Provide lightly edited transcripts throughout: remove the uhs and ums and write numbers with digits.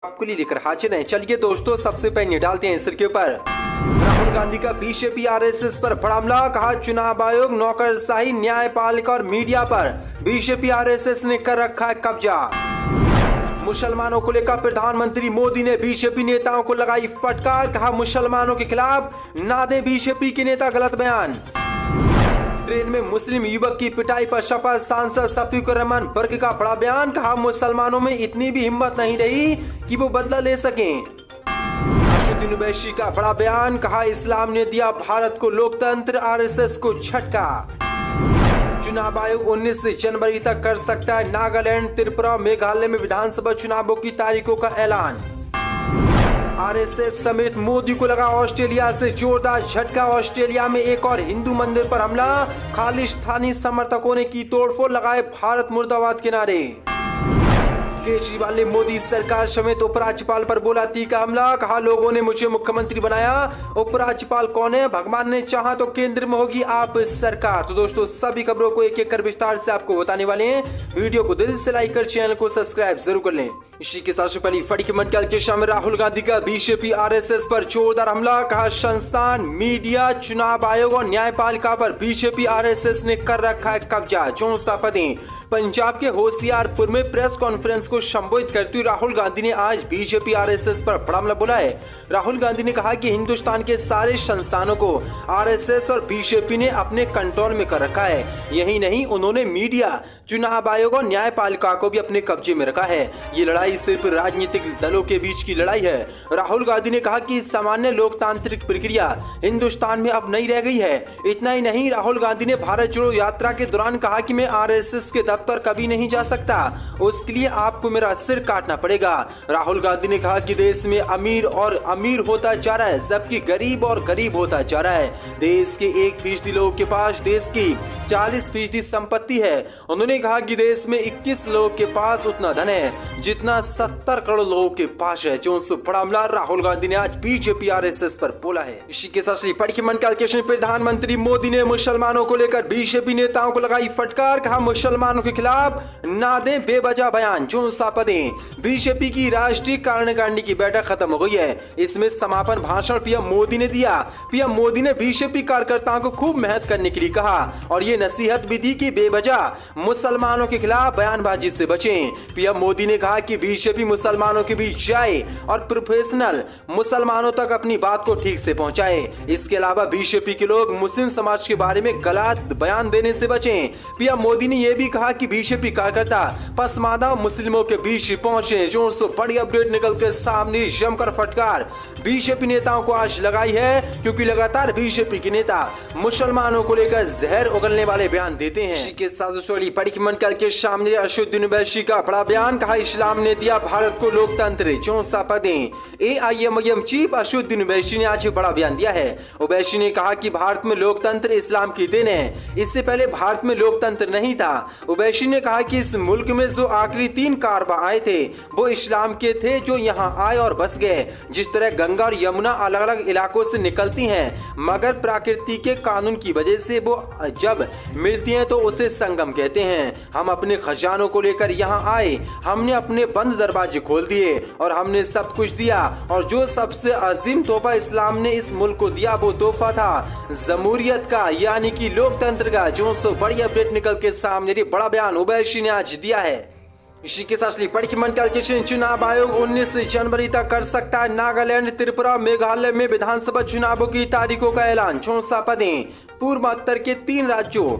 आपको लिए लेकर हाजिर हैं। चलिए दोस्तों, सबसे पहले डालते हैं सिर के ऊपर। राहुल गांधी का बीजेपी आरएसएस पर बड़ा हमला। कहा चुनाव आयोग, नौकरशाही, न्यायपालिका और मीडिया पर बीजेपी आरएसएस ने कर रखा है कब्जा। मुसलमानों को लेकर प्रधानमंत्री मोदी ने बीजेपी नेताओं को लगाई फटकार। कहा मुसलमानों के खिलाफ ना दे बीजेपी के नेता गलत बयान। ट्रेन में मुस्लिम युवक की पिटाई पर शपथ, सांसद शफीकुर रहमान बर्क का बड़ा बयान। कहा मुसलमानों में इतनी भी हिम्मत नहीं रही कि वो बदला ले सकें। अशुद्दीन ओवैसी का बड़ा बयान। कहा इस्लाम ने दिया भारत को लोकतंत्र, आरएसएस को झटका। चुनाव आयोग 19 जनवरी तक कर सकता है नागालैंड, त्रिपुरा, मेघालय में विधानसभा चुनावों की तारीखों का ऐलान। आरएसएस समेत मोदी को लगा ऑस्ट्रेलिया से जोरदार झटका। ऑस्ट्रेलिया में एक और हिंदू मंदिर पर हमला। खालिस्तानी समर्थकों ने की तोड़फोड़, लगाए भारत मुर्दाबाद के नारे। केजरीवाल ने मोदी सरकार समेत उपराज्यपाल पर बोला तीखा हमला। कहा लोगों ने मुझे मुख्यमंत्री बनाया, उपराज्यपाल कौन है, भगवान ने चाहा तो केंद्र में होगी आप सरकार। तो दोस्तों, सभी खबरों को एक एक कर विस्तार से आपको बताने वाले हैं। वीडियो को दिल से लाइक कर चैनल को सब्सक्राइब जरूर कर लें। इसी के साथ पहली फड़ी की मंडल के शामिल राहुल गांधी का बीजेपी आरएसएस पर जोरदार हमला। कहा संस्थान, मीडिया, चुनाव आयोग और न्यायपालिका पर बीजेपी आरएसएस ने कर रखा है कब्जा। चौंसा पदें। पंजाब के होशियारपुर में प्रेस कॉन्फ्रेंस को संबोधित करते हुए राहुल गांधी ने आज बीजेपी आरएसएस पर बड़ा हमला बोला है। राहुल गांधी ने कहा कि हिंदुस्तान के सारे संस्थानों को आरएसएस और बीजेपी ने अपने कंट्रोल में कर रखा है। यही नहीं, उन्होंने मीडिया, चुनाव आयोग और न्यायपालिका को भी अपने कब्जे में रखा है। ये लड़ाई सिर्फ राजनीतिक दलों के बीच की लड़ाई है। राहुल गांधी ने कहा कि सामान्य लोकतांत्रिक प्रक्रिया हिंदुस्तान में अब नहीं रह गई है। इतना ही नहीं, राहुल गांधी ने भारत जोड़ो यात्रा के दौरान कहा कि मैं आरएसएस के दफ्तर कभी नहीं जा सकता, उसके लिए आपको मेरा सिर काटना पड़ेगा। राहुल गांधी ने कहा कि देश में अमीर और अमीर होता जा रहा है, जबकि गरीब और गरीब होता जा रहा है। देश के 1% लोगों के पास देश की 40% संपत्ति है। उन्होंने कहा कि देश में 21 लोगों के पास उतना धन है जितना 70 करोड़ लोगों के पास है। जो बड़ा हमला राहुल गांधी ने आज बीजेपी आरएसएस पर बोला है। इसी के साथ पढ़ी मन कैलकुलेशन, प्रधानमंत्री मोदी ने मुसलमानों को लेकर बीजेपी नेताओं को लगाई फटकार। कहा मुसलमानों के खिलाफ ना दे बेवजह बयान। चौंसा पदें। बीजेपी की राष्ट्रीय कार्यकारिणी की बैठक खत्म हो गई है। इसमें समापन भाषण पीएम मोदी ने दिया। पीएम मोदी ने बीजेपी कार्यकर्ताओं को खूब मेहनत करने के लिए कहा और ये नसीहत भी दी कि बेवजह मुसलमानों के खिलाफ बयानबाजी से बचें। पीएम मोदी ने कहा कि बीजेपी मुसलमानों के बीच जाए और प्रोफेशनल मुसलमानों तक अपनी बात को ठीक से पहुंचाए। इसके अलावा बीजेपी के लोग मुस्लिम समाज के बारे में गलत बयान देने से बचें। पीएम मोदी ने यह भी कहा कि बीजेपी कार्यकर्ता पसमानदा मुस्लिमों के बीच पहुंचे। जो बड़ी अपडेट निकल के सामने, जमकर फटकार बीजेपी नेताओं को आज लगाई है, क्योंकि लगातार बीजेपी के नेता मुसलमानों को लेकर जहर उगलने वाले बयान देते हैं। इसी के साथ पड़ी की मंडल के सामने अशुद्दीन ओवैसी का बड़ा बयान। कहा इस्लाम ने दिया भारत को लोकतंत्र। चौंसा पदें। एआईएमआईएम चीफ अशुद्दीन ओवैसी ने आज बड़ा बयान दिया है। ओवैसी ने कहा कि भारत में लोकतंत्र इस्लाम की देन है। इससे पहले भारत में लोकतंत्र नहीं था। ओवैसी ने कहा कि इस मुल्क में जो आखिरी 3 कारबा आए थे वो इस्लाम के थे, जो यहाँ आए और बस गए। जिस तरह गंगा और यमुना अलग अलग इलाकों से निकलती हैं, मगर प्रकृति के कानून की वजह से वो जब मिलती हैं तो उसे संगम कहते हैं। हम अपने खजानों को लेकर यहाँ आए, हमने अपने बंद दरवाजे खोल दिए और हमने सब कुछ दिया, और जो सबसे अजीम तोहफा इस्लाम ने इस मुल्क को दिया वो तोहफा था जमहूरियत का, यानी कि लोकतंत्र का। जो बड़ी अपडेट निकल के सामने बड़ा बयान ओवैसी ने आज दिया है। इसी के साथ पढ़ी की मन कैलकुलेशन, चुनाव आयोग 19 जनवरी तक कर सकता है नागालैंड, त्रिपुरा, मेघालय में विधानसभा चुनावों की तारीखों का ऐलान। चौंसा पदें। पूर्वोत्तर के 3 राज्यों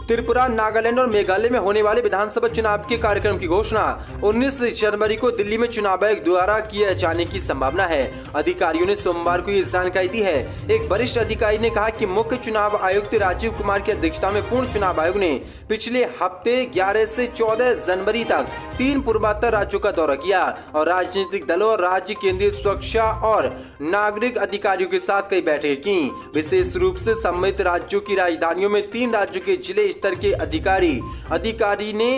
त्रिपुरा, नागालैंड और मेघालय में होने वाले विधानसभा चुनाव के कार्यक्रम की घोषणा 19 जनवरी को दिल्ली में चुनाव आयोग द्वारा किए जाने की संभावना है। अधिकारियों ने सोमवार को ये जानकारी दी है। एक वरिष्ठ अधिकारी ने कहा कि मुख्य चुनाव आयुक्त राजीव कुमार की अध्यक्षता में पूर्ण चुनाव आयोग ने पिछले हफ्ते 11 से 14 जनवरी तक 3 पूर्वोत्तर राज्यों का दौरा किया और राजनीतिक दलों, राज्य, केंद्रीय सुरक्षा और नागरिक अधिकारियों के साथ कई बैठकें की। विशेष रूप से सम्मिलित राज्यों की राजधानियों में 3 राज्यों के जिले स्तर के अधिकारी ने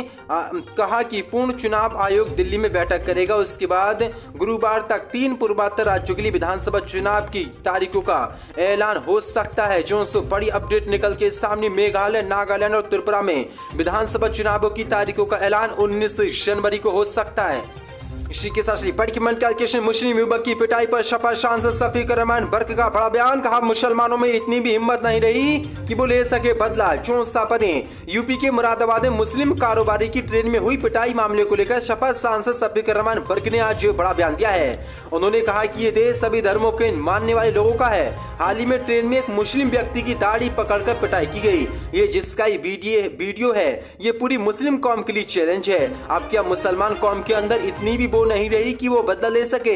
कहा कि पूर्ण चुनाव आयोग दिल्ली में बैठक करेगा। उसके बाद गुरुवार तक 3 पूर्वोत्तर राज्यों के लिए विधानसभा चुनाव की तारीखों का ऐलान हो सकता है। जो बड़ी अपडेट निकल के सामने, मेघालय, नागालैंड और त्रिपुरा में विधानसभा चुनावों की तारीखों का ऐलान 19 जनवरी को हो सकता है। इसी के साथ बड़ी मंडल मुस्लिम युवक की पिटाई पर सपा सांसद शफीकुर रहमान बर्क का बड़ा बयान। कहा मुसलमानों में इतनी भी हिम्मत नहीं रही कि वो ले सके बदला। 64 पदें। यूपी के मुरादाबाद में मुस्लिम कारोबारी की ट्रेन में हुई पिटाई मामले को लेकर सपा सांसद शफीकुर रहमान बर्क ने आज बड़ा बयान दिया है। उन्होंने कहा कि ये देश सभी धर्मों के मानने वाले लोगों का है। हाल ही में ट्रेन में एक मुस्लिम व्यक्ति की दाढ़ी पकड़कर पिटाई की गई। ये जिसका वीडियो है, ये पूरी मुस्लिम कौम के लिए चैलेंज है। अब क्या मुसलमान कौम के अंदर इतनी भी वो नहीं रही कि वो बदला ले सके।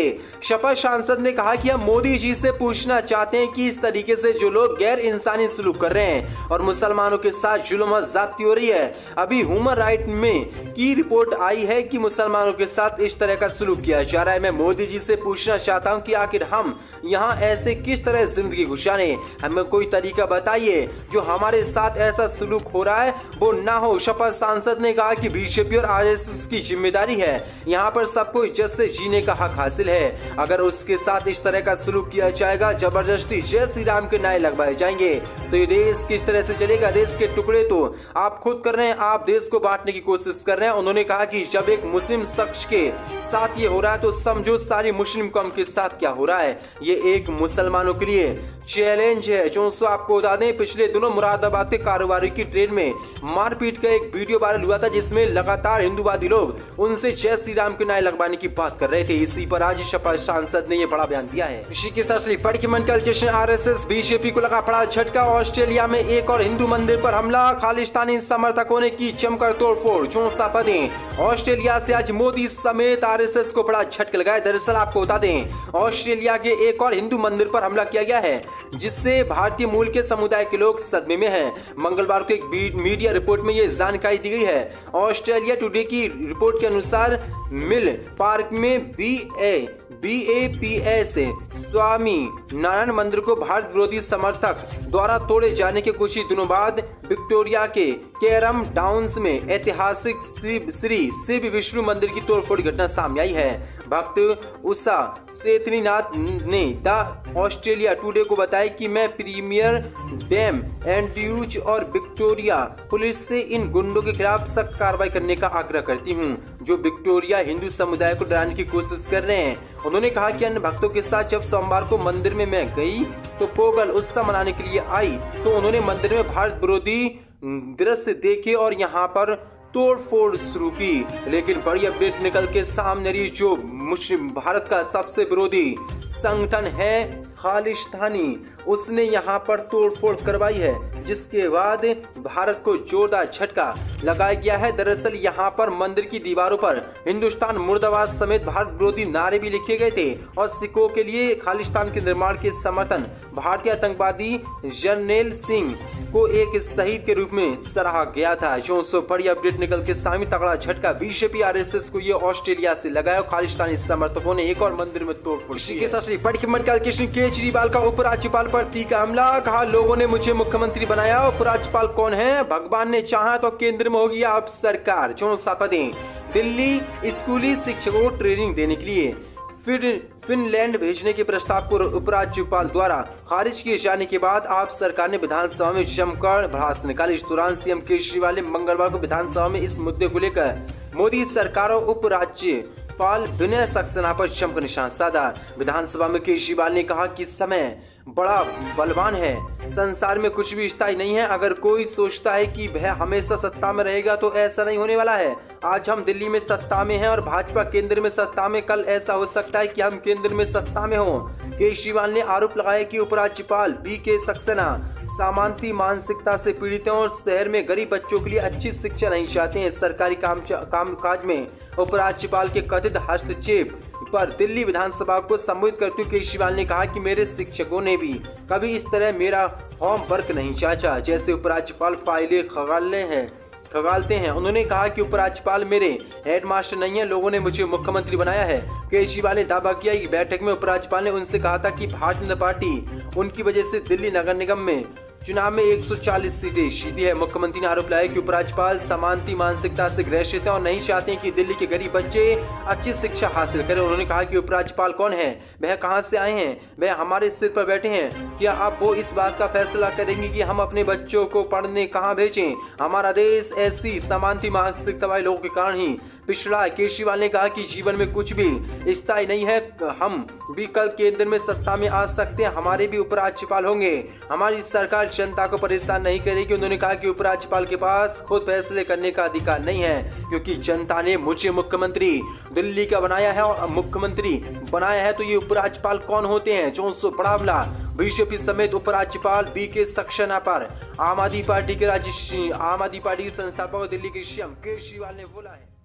सपा सांसद ने कहा कि हम मोदी जी से पूछना चाहते हैं कि इस तरीके से जो लोग गैर इंसानी सलूक कर रहे हैं और मुसलमानों के साथ जुल्म और ज्यादती हो रही है। अभी ह्यूमन राइट में की रिपोर्ट आई है कि मुसलमानों के साथ इस तरह का सलूक किया जा रहा है। मैं मोदी जी से पूछना चाहता हूं कि आखिर हम यहाँ ऐसे किस तरह जिंदगी गुजारे। हमें कोई तरीका बताइए जो हमारे साथ ऐसा सलूक हो रहा है वो ना हो। सपा सांसद ने कहा कि बीजेपी और आरएसएस की जिम्मेदारी है, यहाँ पर सबको इज्जत से जीने का हक हासिल है। अगर उसके साथ इस तरह का सलूक किया जाएगा, जबरदस्ती जय श्री राम के नारे लगवाए जाएंगे तो ये देश किस तरह से चलेगा। देश के टुकड़े तो आप खुद कर रहे हैं, आप देश को बांटने की कोशिश कर रहे हैं। उन्होंने कहा कि जब एक मुस्लिम शख्स के साथ ये हो रहा है तो समझो सारी मुस्लिम कौम के साथ क्या हो रहा है। ये एक मुसलमानों के लिए चैलेंज है। जो आपको बता दें, पिछले दिनों मुरादाबाद के कारोबारी की ट्रेन में मारपीट का एक वीडियो वायरल हुआ था जिसमें लगातार हिंदूवादी लोग उनसे जय श्री राम के नारे लगवाने की बात कर रहे थे। इसी पर आज सपा सांसद ने यह बड़ा बयान दिया है। इसी के साथ बड़ी मंडल जश्न आरएसएस बीजेपी को लगा बड़ा झटका। ऑस्ट्रेलिया में एक और हिंदू मंदिर पर हमला, खालिस्तानी समर्थकों ने की जमकर तोड़फोड़। 64 पदें। ऑस्ट्रेलिया से आज मोदी समेत आरएसएस को बड़ा झटका लगाया। दरअसल आपको बता दें, ऑस्ट्रेलिया के एक और हिंदू मंदिर पर हमला किया गया है जिससे भारतीय मूल के समुदाय के लोग सदमे में हैं। मंगलवार को एक मीडिया रिपोर्ट में यह जानकारी दी गई है। ऑस्ट्रेलिया टुडे की रिपोर्ट के अनुसार मिल पार्क में BAPS स्वामी नारायण मंदिर को भारत विरोधी समर्थक द्वारा तोड़े जाने के कुछ ही दिनों बाद विक्टोरिया के कैरम डाउन्स में ऐतिहासिक श्री शिव विष्णु मंदिर की तोड़फोड़ घटना सामने आई है। भक्त उषा सेतनीनाथ ने द ऑस्ट्रेलिया टुडे को बताया कि मैं प्रीमियर डैम एंड्रयूज और विक्टोरिया पुलिस से इन गुंडों के खिलाफ सख्त कार्रवाई करने का आग्रह करती हूं जो विक्टोरिया हिंदू समुदाय को डराने की कोशिश कर रहे हैं। उन्होंने कहा कि अन्य भक्तों के साथ जब सोमवार को मंदिर में मैं गई तो पोगल उत्सव मनाने के लिए आई तो उन्होंने मंदिर में भारत विरोधी दृश्य देखे और यहाँ पर तोड़फोड़ शुरू की। लेकिन बड़ी अपडेट निकल के सामने रही, जो मुस्लिम भारत का सबसे विरोधी संगठन है खालिस्तानी, उसने यहाँ पर तोड़फोड़ करवाई है जिसके बाद भारत को जोरदार झटका लगाया गया है। दरअसल यहाँ पर मंदिर की दीवारों पर हिंदुस्तान मुर्दाबाद समेत भारत विरोधी नारे भी लिखे गए थे और सिखों के लिए खालिस्तान के निर्माण के समर्थन भारतीय आतंकवादी जर्नैल सिंह को एक शहीद के रूप में सराहा गया था। जो बड़ी अपडेट निकल के सामने तगड़ा झटका बीजेपी आरएसएस को ये ऑस्ट्रेलिया से लगाया। खालिस्तानी समर्थकों ने एक और मंदिर में तोड़फोड़। इसी के साथ बड़ी मंडल केजरीवाल का उपराज्यपाल पर तीखा हमला। कहा लोगों ने मुझे मुख्यमंत्री बनाया, उपराज्यपाल कौन है, भगवान ने चाहा तो केंद्र में होगी आप सरकार। जो पदें। दिल्ली स्कूली शिक्षकों को ट्रेनिंग देने के लिए फिनलैंड भेजने के प्रस्ताव को उपराज्यपाल द्वारा खारिज किए जाने के बाद आप सरकार ने विधानसभा में जमकर भड़ास निकाली। इस दौरान सीएम केजरीवाल ने मंगलवार को विधानसभा में इस मुद्दे को लेकर मोदी सरकार और उपराज्यपाल विनय सक्सेना पर जमकर निशाना साधा। विधानसभा में केजरीवाल ने कहा कि समय बड़ा बलवान है, संसार में कुछ भी स्थायी नहीं है। अगर कोई सोचता है कि वह हमेशा सत्ता में रहेगा तो ऐसा नहीं होने वाला है। आज हम दिल्ली में सत्ता में हैं और भाजपा केंद्र में सत्ता में, कल ऐसा हो सकता है कि हम केंद्र में सत्ता में हों। केजरीवाल ने आरोप लगाया कि उपराज्यपाल BK सक्सेना सामंती मानसिकता से पीड़ित हैं और शहर में गरीब बच्चों के लिए अच्छी शिक्षा नहीं चाहते हैं। सरकारी कामकाज में उपराज्यपाल के कथित हस्तक्षेप पर दिल्ली विधानसभा को संबोधित करते हुए केजरीवाल ने कहा कि मेरे शिक्षकों ने भी कभी इस तरह मेरा होमवर्क नहीं चाचा जैसे उपराज्यपाल फाइलें खगालते हैं। उन्होंने कहा कि उपराज्यपाल मेरे हेडमास्टर नहीं है, लोगों ने मुझे मुख्यमंत्री बनाया है। केजरीवाल ने दावा किया कि बैठक में उपराज्यपाल ने उनसे कहा था कि भारतीय जनता पार्टी उनकी वजह से दिल्ली नगर निगम में चुनाव में 140 सीटें जीती है। मुख्यमंत्री ने आरोप लगाया कि उपराज्यपाल समानती मानसिकता से ग्रसित हैं और नहीं चाहते कि दिल्ली के गरीब बच्चे अच्छी शिक्षा हासिल करें। उन्होंने कहा कि उपराज्यपाल कौन है, वह कहां से आए हैं, वह हमारे सिर पर बैठे हैं। क्या अब वो इस बात का फैसला करेंगे कि हम अपने बच्चों को पढ़ने कहां भेजें? हमारा देश ऐसी समानती मानसिकता वाले लोगों के कारण ही पिछड़ा है। केजरीवाल ने कहा कि जीवन में कुछ भी स्थायी नहीं है, हम भी कल केंद्र में सत्ता में आ सकते हैं, हमारे भी उपराज्यपाल होंगे, हमारी सरकार जनता को परेशान नहीं करेगी। उन्होंने कहा कि उपराज्यपाल के पास खुद फैसले करने का अधिकार नहीं है, क्योंकि जनता ने मुझे मुख्यमंत्री दिल्ली का बनाया है और मुख्यमंत्री बनाया है, तो ये उपराज्यपाल कौन होते हैं? जो बड़ा हमला बीजेपी समेत उपराज्यपाल बीके सक्सेना पर आम आदमी पार्टी के संस्थापक दिल्ली के सीएम केजरीवाल ने बोला है।